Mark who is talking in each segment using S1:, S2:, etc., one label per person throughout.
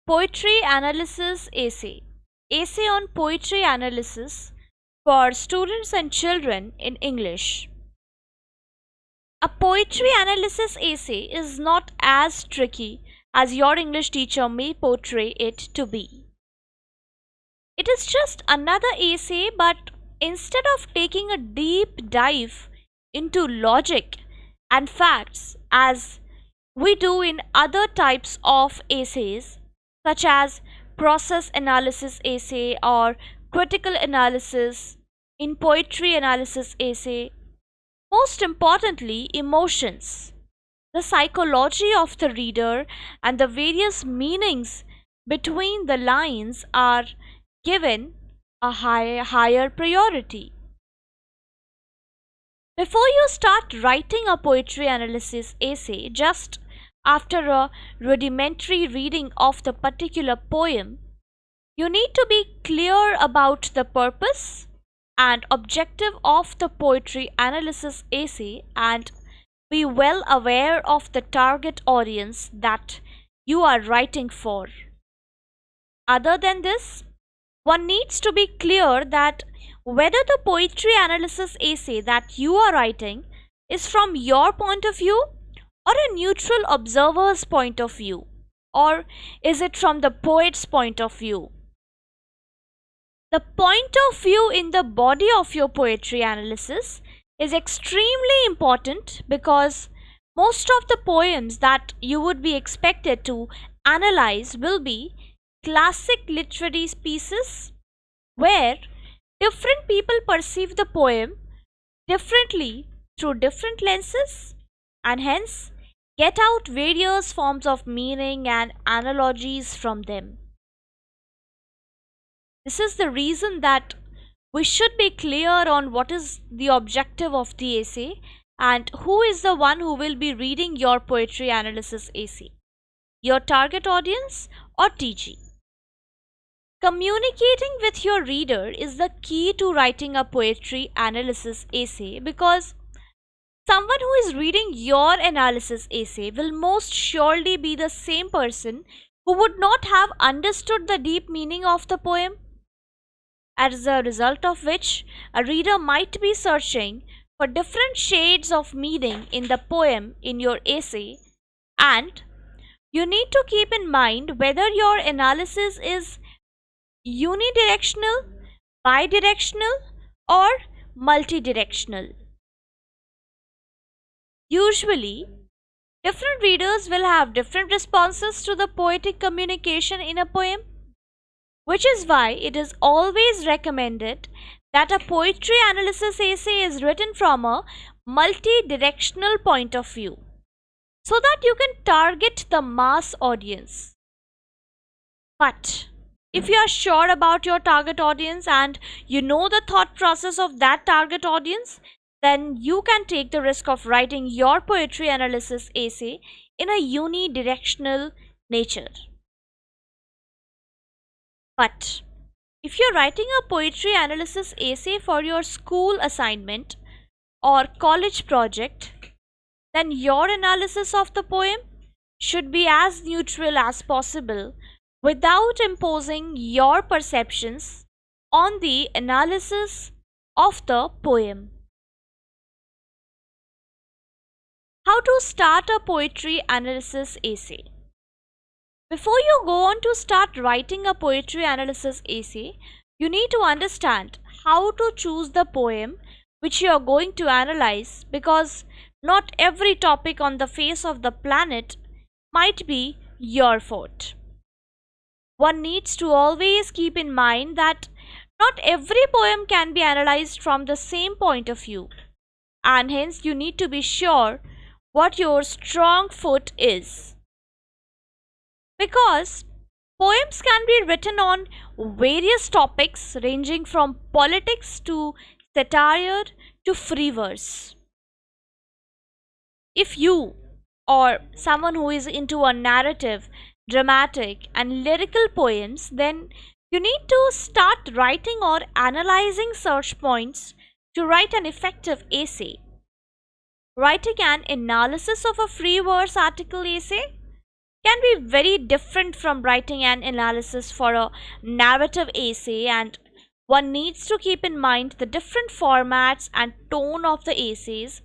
S1: Poetry Analysis Essay. Essay on Poetry Analysis for Students and Children in English. A poetry analysis essay is not as tricky as your English teacher may portray it to be. It is just another essay, but instead of taking a deep dive into logic and facts as we do in other types of essays, such as process analysis essay or critical analysis, in poetry analysis essay, most importantly, emotions, the psychology of the reader, and the various meanings between the lines are given a higher priority. Before you start writing a poetry analysis essay, just after a rudimentary reading of the particular poem, you need to be clear about the purpose and objective of the poetry analysis essay and be well aware of the target audience that you are writing for. Other than this, one needs to be clear that whether the poetry analysis essay that you are writing is from your point of view or a neutral observer's point of view, or is it from the poet's point of view. The point of view in the body of your poetry analysis is extremely important because most of the poems that you would be expected to analyze will be classic literary pieces where different people perceive the poem differently through different lenses and hence get out various forms of meaning and analogies from them. This is the reason that we should be clear on what is the objective of the essay and who is the one who will be reading your poetry analysis essay, your target audience or TG. Communicating with your reader is the key to writing a poetry analysis essay because someone who is reading your analysis essay will most surely be the same person who would not have understood the deep meaning of the poem, as a result of which a reader might be searching for different shades of meaning in the poem in your essay, and you need to keep in mind whether your analysis is unidirectional, bidirectional, or multidirectional. Usually, different readers will have different responses to the poetic communication in a poem, which is why it is always recommended that a poetry analysis essay is written from a multi-directional point of view so that you can target the mass audience. But if you are sure about your target audience and you know the thought process of that target audience, then you can take the risk of writing your poetry analysis essay in a unidirectional nature. But if you're writing a poetry analysis essay for your school assignment or college project, then your analysis of the poem should be as neutral as possible without imposing your perceptions on the analysis of the poem. How to start a poetry analysis essay? Before you go on to start writing a poetry analysis essay, you need to understand how to choose the poem which you are going to analyze because not every topic on the face of the planet might be your forte. One needs to always keep in mind that not every poem can be analyzed from the same point of view, and hence you need to be sure what your strong foot is. Because poems can be written on various topics ranging from politics to satire to free verse. If you or someone who is into a narrative, dramatic and lyrical poems, then you need to start writing or analyzing search points to write an effective essay. Writing an analysis of a free verse article essay can be very different from writing an analysis for a narrative essay, and one needs to keep in mind the different formats and tone of the essays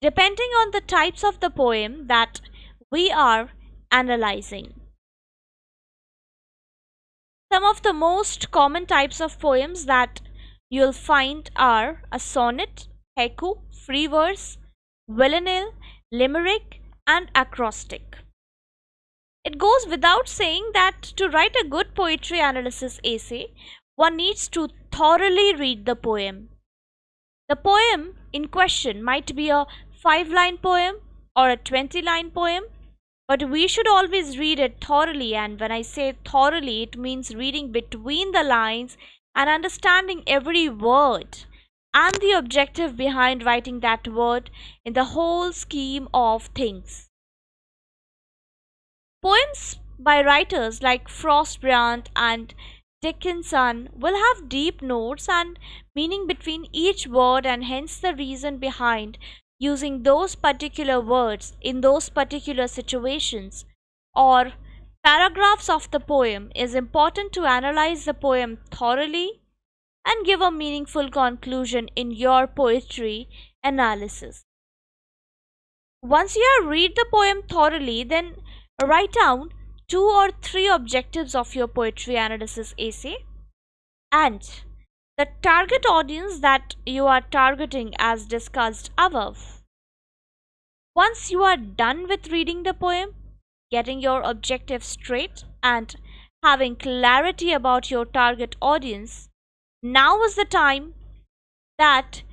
S1: depending on the types of the poem that we are analyzing. Some of the most common types of poems that you'll find are a sonnet, haiku, free verse, villanelle, limerick, and acrostic. It goes without saying that to write a good poetry analysis essay, one needs to thoroughly read the poem. The poem in question might be a 5 line poem or a 20-line poem, but we should always read it thoroughly, and when I say thoroughly, it means reading between the lines and understanding every word and the objective behind writing that word in the whole scheme of things. Poems by writers like Frost Brand and Dickinson will have deep notes and meaning between each word, and hence the reason behind using those particular words in those particular situations or paragraphs of the poem is important to analyze the poem thoroughly and give a meaningful conclusion in your poetry analysis. Once you have read the poem thoroughly, then write down 2 or 3 objectives of your poetry analysis essay and the target audience that you are targeting as discussed above. Once you are done with reading the poem, getting your objective straight, and having clarity about your target audience, now is the time that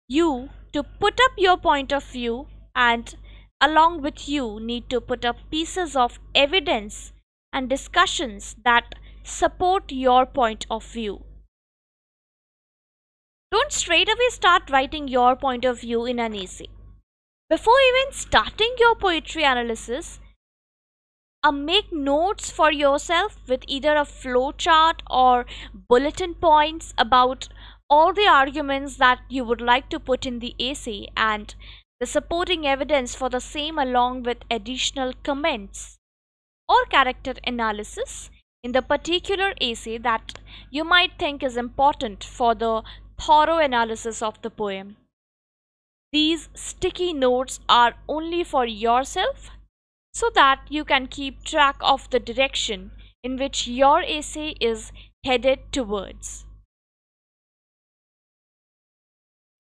S1: you to put up your point of view, and along with you need to put up pieces of evidence and discussions that support your point of view. Don't straight away start writing your point of view in an essay. Before even starting your poetry analysis, make notes for yourself with either a flow chart or bulletin points about all the arguments that you would like to put in the essay and the supporting evidence for the same, along with additional comments or character analysis in the particular essay that you might think is important for the thorough analysis of the poem. These sticky notes are only for yourself so that you can keep track of the direction in which your essay is headed towards.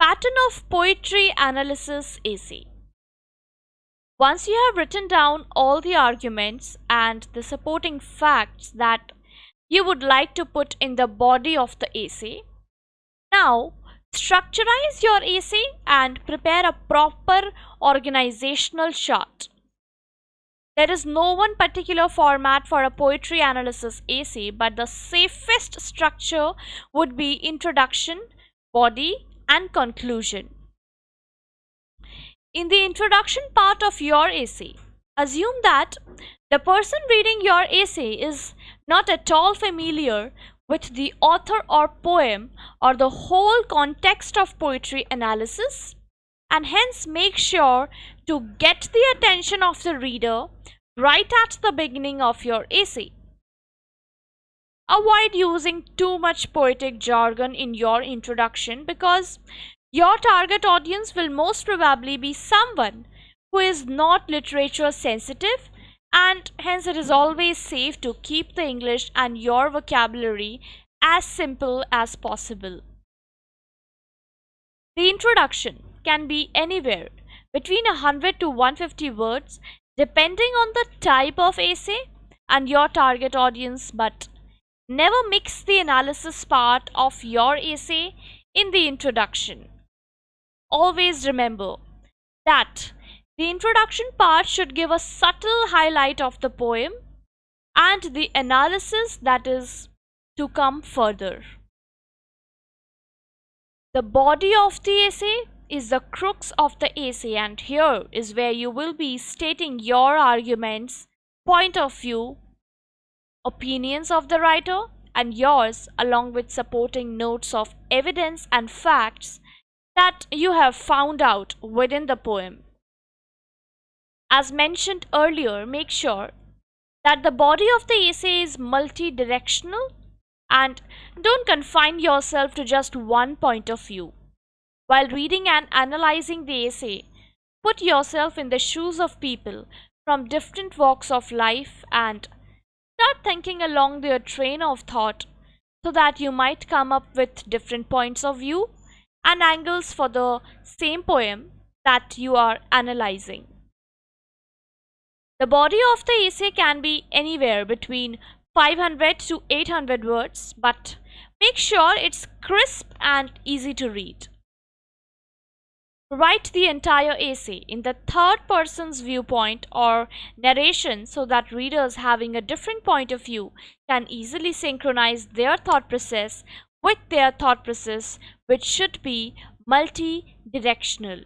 S1: Pattern of poetry analysis essay. Once you have written down all the arguments and the supporting facts that you would like to put in the body of the essay, now structurize your essay and prepare a proper organizational chart. There is no one particular format for a poetry analysis essay, but the safest structure would be introduction, body, and conclusion. In the introduction part of your essay, assume that the person reading your essay is not at all familiar with the author or poem or the whole context of poetry analysis, and hence make sure to get the attention of the reader right at the beginning of your essay. Avoid using too much poetic jargon in your introduction, because your target audience will most probably be someone who is not literature sensitive, and hence it is always safe to keep the English and your vocabulary as simple as possible. The introduction can be anywhere between 100 to 150 words depending on the type of essay and your target audience, but never mix the analysis part of your essay in the introduction. Always remember that the introduction part should give a subtle highlight of the poem and the analysis that is to come further. The body of the essay is the crux of the essay, and here is where you will be stating your arguments, point of view, opinions of the writer, and yours, along with supporting notes of evidence and facts that you have found out within the poem. As mentioned earlier, make sure that the body of the essay is multi-directional, and don't confine yourself to just one point of view. While reading and analyzing the essay, put yourself in the shoes of people from different walks of life and start thinking along their train of thought so that you might come up with different points of view and angles for the same poem that you are analyzing. The body of the essay can be anywhere between 500 to 800 words, but make sure it's crisp and easy to read. Write the entire essay in the third person's viewpoint or narration so that readers having a different point of view can easily synchronize their thought process with their thought process, which should be multi directional.